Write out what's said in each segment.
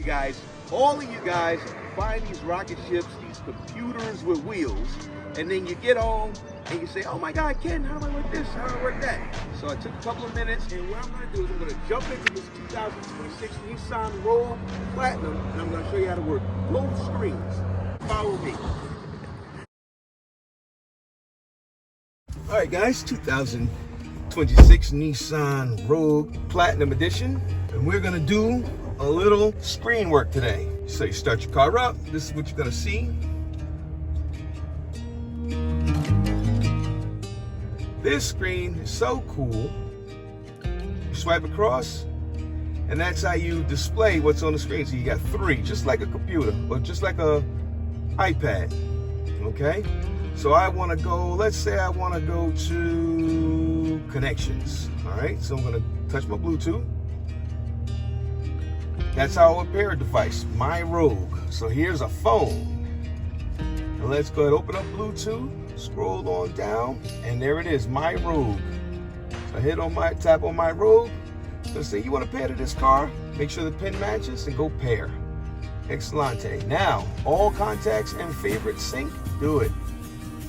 Guys, all of you guys find these rocket ships, these computers with wheels, and then you get home and you say, oh my God, Ken, how do I work this? How do I work that? So I took a couple of minutes, and what I'm going to do is I'm going to jump into this 2026 Nissan Rogue Platinum, and I'm going to show you how to work both screens. Follow me. All right, guys, 2026 Nissan Rogue Platinum Edition, and we're going to do a little screen work today. So you start your car up, this is what you're gonna see. This screen is so cool. You swipe across, and that's how you display what's on the screen. So you got three, just like a computer, or just like a iPad, okay? So I wanna go, let's say I wanna go to connections, all right? So I'm gonna touch my Bluetooth. That's how I would pair a device, my Rogue. So here's a phone. And let's go ahead and open up Bluetooth, scroll on down, and there it is, my Rogue. So I tap on my Rogue. So say you want to pair to this car, make sure the pin matches and go pair. Excellente. Now, all contacts and favorites sync, do it.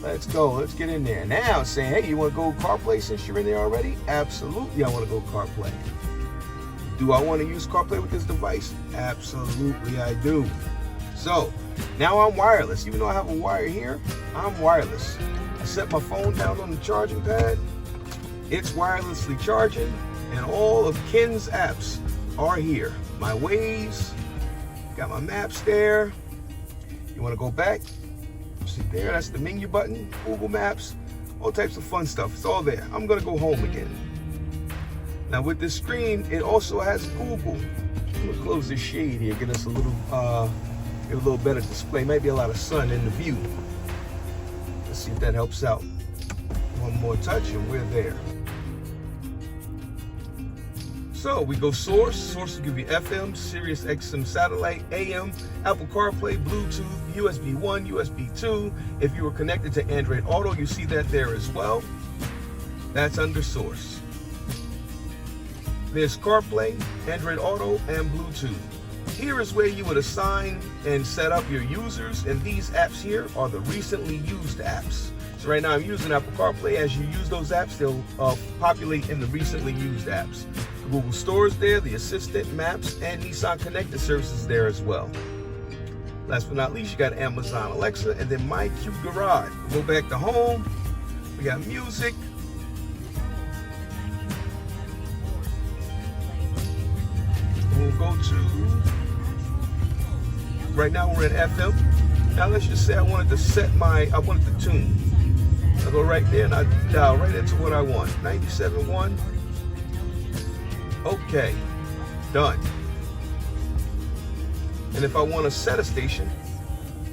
Let's go, let's get in there. Now saying, hey, you want to go CarPlay since you're in there already? Absolutely, I want to go CarPlay. Do I want to use CarPlay with this device? Absolutely I do. So now I'm wireless. Even though I have a wire here, I'm wireless. I set my phone down on the charging pad. It's wirelessly charging, and all of Ken's apps are here. My Waze, got my maps there. You want to go back? See there, that's the menu button, Google Maps, all types of fun stuff. It's all there. I'm going to go home again. Now with this screen, it also has Google. I'm gonna close this shade here, get us a little better display. Might be a lot of sun in the view. Let's see if that helps out. One more touch and we're there. So we go source. Source will give you FM, Sirius XM satellite, AM, Apple CarPlay, Bluetooth, USB 1, USB 2. If you were connected to Android Auto, you see that there as well. That's under source. There's CarPlay, Android Auto, and Bluetooth. Here is where you would assign and set up your users, and these apps here are the recently used apps. So right now I'm using Apple CarPlay. As you use those apps, they'll populate in the recently used apps. The Google Store is there, the Assistant, Maps, and Nissan Connected services there as well. Last but not least, you got Amazon Alexa, and then MyQ Garage. Go back to home, we got music, we'll go to, right now we're at FM. Now let's just say I wanted to tune. I go right there and I dial right into what I want. 97.1. Okay, done. And if I want to set a station,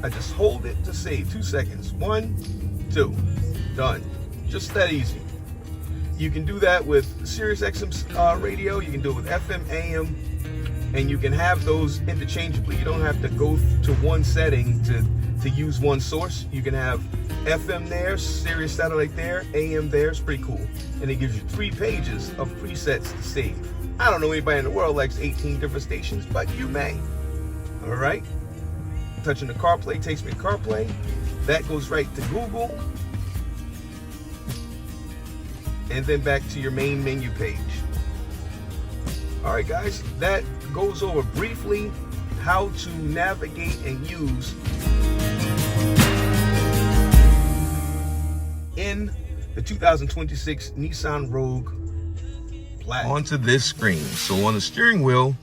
I just hold it to save. 2 seconds. 1, 2, done. Just that easy. You can do that with Sirius XM radio. You can do it with FM, AM. And you can have those interchangeably. You don't have to go to one setting to use one source. You can have FM there, Sirius satellite there, AM there. It's pretty cool. And it gives you 3 pages of presets to save. I don't know anybody in the world likes 18 different stations, but you may. All right. Touching the CarPlay takes me to CarPlay. That goes right to Google. And then back to your main menu page. All right, guys, that goes over briefly how to navigate and use in the 2026 Nissan Rogue Platinum. Onto this screen. So on the steering wheel,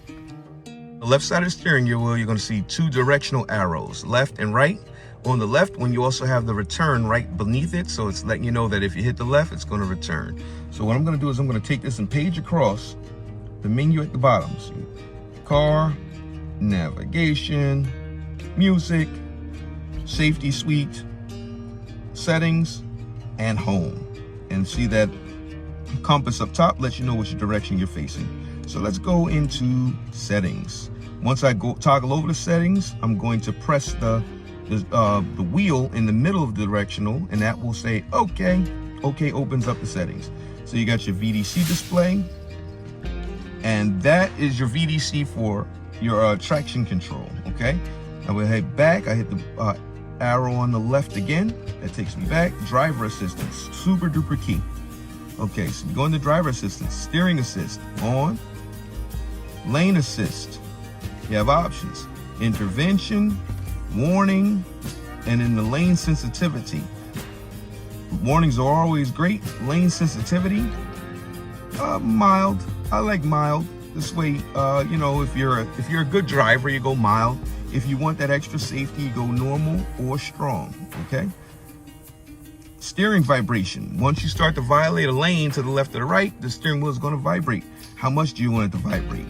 the left side of the steering wheel, you're going to see 2 directional arrows, left and right. On the left one, you also have the return right beneath it, so it's letting you know that if you hit the left, it's going to return. So what I'm going to do is I'm going to take this and page across the menu at the bottom. So car, navigation, music, safety suite, settings, and home. And see that compass up top lets you know which direction you're facing. So let's go into settings. Once I go toggle over the settings, I'm going to press the wheel in the middle of the directional, and that will say okay. Okay opens up the settings. So you got your VDC display, and that is your VDC for your traction control, okay? Now we'll head back. I hit the arrow on the left again. That takes me back. Driver assistance, super duper key. Okay, so we go into driver assistance, steering assist, on. Lane assist, you have options. Intervention, warning, and in the lane sensitivity. Warnings are always great. Lane sensitivity, mild. I like mild. This way, you know, if you're a good driver, you go mild. If you want that extra safety, you go normal or strong, okay? Steering vibration. Once you start to violate a lane to the left or the right, the steering wheel is going to vibrate. How much do you want it to vibrate?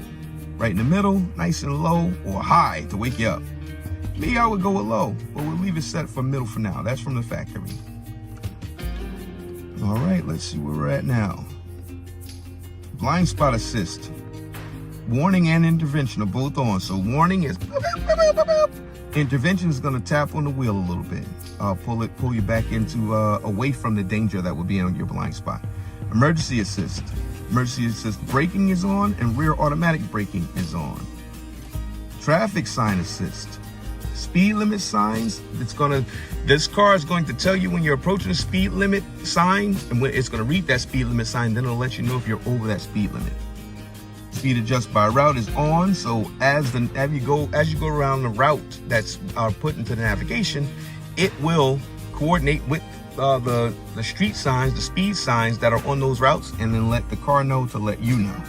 Right in the middle, nice and low, or high to wake you up? Me, I would go with low, but we'll leave it set for middle for now. That's from the factory. All right, let's see where we're at now. Blind spot assist. Warning and intervention are both on. So warning is intervention is going to tap on the wheel a little bit. Pull you back into away from the danger that would be on your blind spot. Emergency assist. Emergency assist braking is on and rear automatic braking is on. Traffic sign assist. Speed limit signs. This car is going to tell you when you're approaching a speed limit sign, and when it's going to read that speed limit sign, then it'll let you know if you're over that speed limit. Speed adjust by route is on, so as you go around the route that's put into the navigation, it will coordinate with the street signs, the speed signs that are on those routes, and then let the car know to let you know.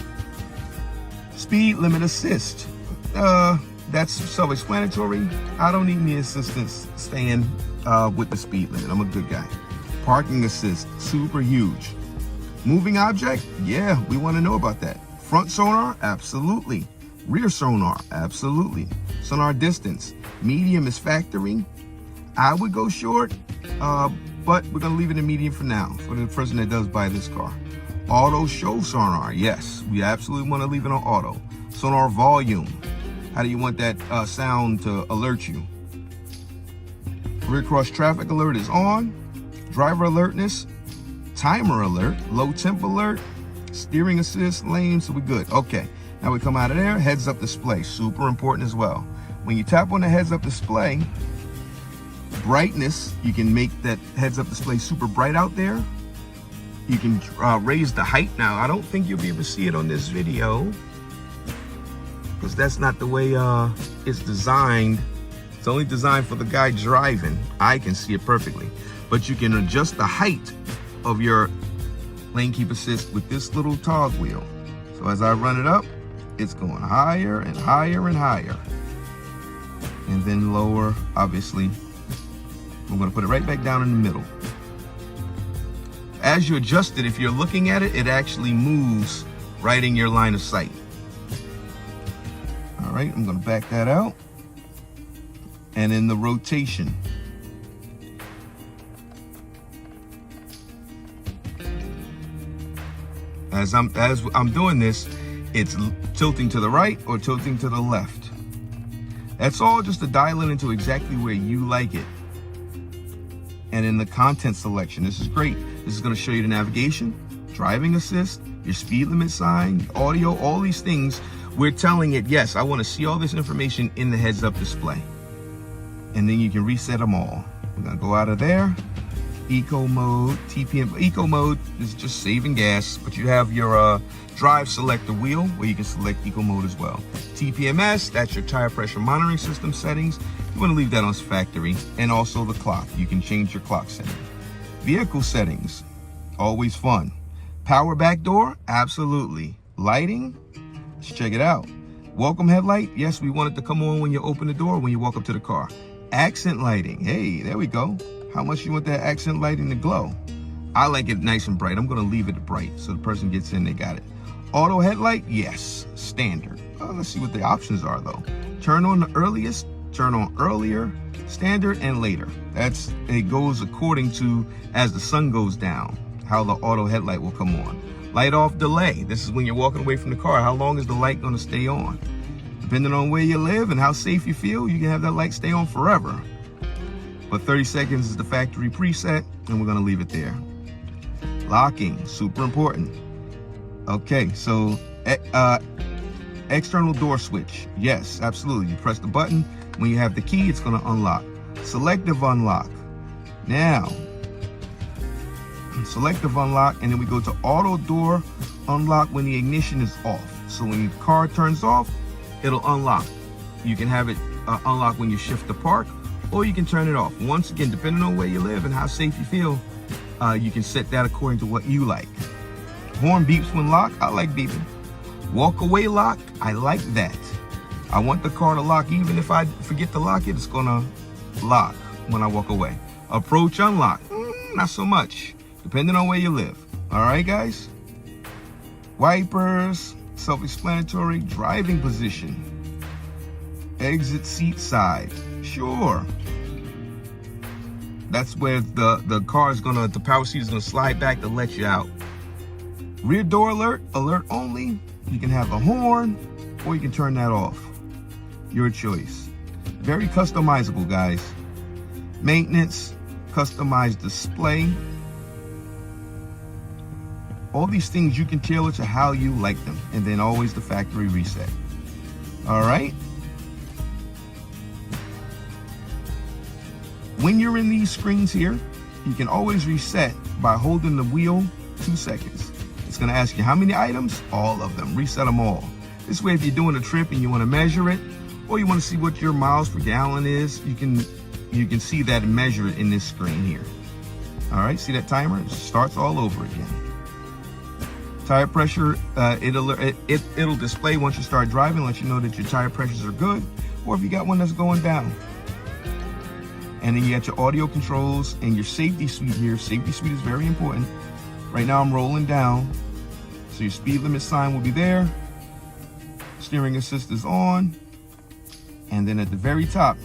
Speed limit assist. That's self-explanatory. I don't need any assistance staying with the speed limit. I'm a good guy. Parking assist, super huge. Moving object, yeah, we want to know about that. Front sonar, absolutely. Rear sonar, absolutely. Sonar distance, medium is factory. I would go short, but we're gonna leave it in medium for now, for the person that does buy this car. Auto show sonar, yes, we absolutely want to leave it on auto. Sonar volume, how do you want that sound to alert you? Rear cross traffic alert is on. Driver alertness, timer alert, low temp alert, steering assist, lane, so we're good. Okay, now we come out of there, heads up display, super important as well. When you tap on the heads up display, brightness, you can make that heads up display super bright out there. You can raise the height. Now, I don't think you'll be able to see it on this video because that's not the way it's designed. It's only designed for the guy driving. I can see it perfectly, but you can adjust the height of your lane keep assist with this little toggle wheel. So as I run it up, it's going higher and higher and higher, and then lower. Obviously, I'm going to put it right back down in the middle. As you adjust it, if you're looking at it, it actually moves right in your line of sight. All right, I'm going to back that out. And in the rotation, as I'm doing this, it's tilting to the right or tilting to the left. That's all just to dial it into exactly where you like it. And in the content selection, this is great. This is going to show you the navigation, driving assist, your speed limit sign, audio, all these things. We're telling it, yes, I want to see all this information in the heads up display. And then you can reset them all. We're going to go out of there. Eco mode, TPM. Eco mode is just saving gas, but you have your drive selector wheel where you can select eco mode as well. TPMS, that's your tire pressure monitoring system settings. You want to leave that on factory, and also the clock. You can change your clock setting. Vehicle settings, always fun. Power back door, absolutely. Lighting, let's check it out. Welcome headlight, yes, we want it to come on when you open the door, when you walk up to the car. Accent lighting, hey, there we go. How much you want that accent lighting to glow? I like it nice and bright. I'm gonna leave it bright so the person gets in, they got it. Auto headlight, yes, standard. Let's see what the options are though. Turn on the earliest, turn on earlier, standard, and later. It goes according to as the sun goes down, how the auto headlight will come on. Light off delay. This is when you're walking away from the car. How long is the light gonna stay on? Depending on where you live and how safe you feel, you can have that light stay on forever. But 30 seconds is the factory preset, and we're gonna leave it there. Locking, super important. Okay, so External door switch. Yes, absolutely. You press the button. When you have the key, it's going to unlock. Selective unlock. Now, selective unlock, and then we go to auto door unlock when the ignition is off. So when the car turns off, it'll unlock. You can have it unlock when you shift to park, or you can turn it off. Once again, depending on where you live and how safe you feel, you can set that according to what you like. Horn beeps when locked. I like beeping. Walk away lock. I like that. I want the car to lock. Even if I forget to lock it, it's gonna lock when I walk away. Approach unlock. Not so much, depending on where you live. All right, guys? Wipers, self-explanatory. Driving position. Exit seat side. Sure. That's where the car is gonna, the power seat is gonna slide back to let you out. Rear door alert, alert only. You can have a horn, or you can turn that off. Your choice. Very customizable, guys. Maintenance, customized display. All these things you can tailor to how you like them, and then always the factory reset. All right. When you're in these screens here, you can always reset by holding the wheel 2 seconds. It's going to ask you how many items, all of them, reset them all. This way, if you're doing a trip and you want to measure it, or you want to see what your miles per gallon is, you can see that and measure it in this screen here. All right, see that timer? It starts all over again. Tire pressure, it'll display once you start driving, let you know that your tire pressures are good, or if you got one that's going down. And then you got your audio controls and your safety suite here. Safety suite is very important. Right now I'm rolling down, so your speed limit sign will be there. Steering assist is on. And then at the very top,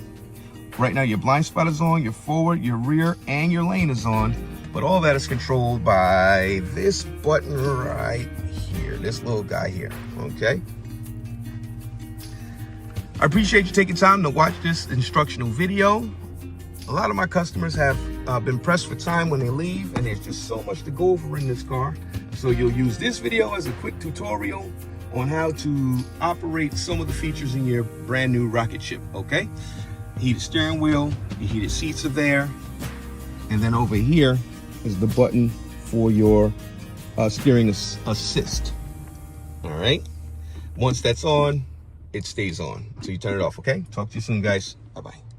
right now your blind spot is on, your forward, your rear, and your lane is on. But all that is controlled by this button right here, this little guy here, okay? I appreciate you taking time to watch this instructional video. A lot of my customers have been pressed for time when they leave, and there's just so much to go over in this car. So you'll use this video as a quick tutorial on how to operate some of the features in your brand new rocket ship, okay? Heated steering wheel, your heated seats are there. And then over here is the button for your steering assist, all right? Once that's on, it stays on. So you turn it off, okay? Talk to you soon, guys. Bye-bye.